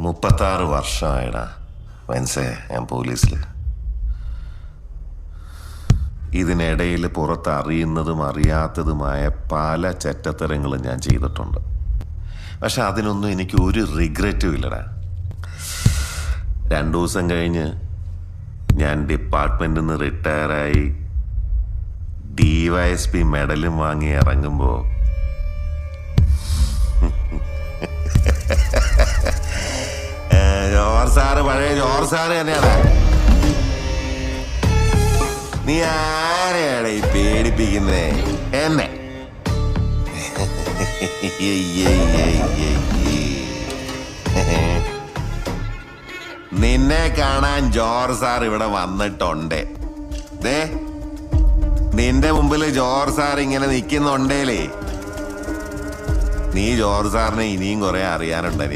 36 വർഷമായിടാ മനസ്സേ ഞാൻ പോലീസിൽ. ഇതിനിടയിൽ പുറത്ത് അറിയുന്നതും അറിയാത്തതുമായ പല ചെറ്റത്തരങ്ങളും ഞാൻ ചെയ്തിട്ടുണ്ട്. പക്ഷെ അതിനൊന്നും എനിക്ക് ഒരു റിഗ്രറ്റും ഇല്ലടാ. 2 ദിവസം കഴിഞ്ഞ് ഞാൻ ഡിപ്പാർട്ട്മെന്റിൽ നിന്ന് റിട്ടയറായി DYSP മെഡലും വാങ്ങി ഇറങ്ങുമ്പോൾ ജോർജ് സാറ് പഴയ ജോർജ് സാറ് തന്നെയാണ്. നീ ആരെയാണ് ഈ പേടിപ്പിക്കുന്നേ? എന്നെ നിന്നെ കാണാൻ ജോർജ് സാർ ഇവിടെ വന്നിട്ടുണ്ട്. നിന്റെ മുമ്പിൽ ജോർജ് സാർ ഇങ്ങനെ നിൽക്കുന്നുണ്ടേലേ, നീ ജോർജ് സാറിനെ ഇനിയും കുറെ അറിയാനുണ്ട്.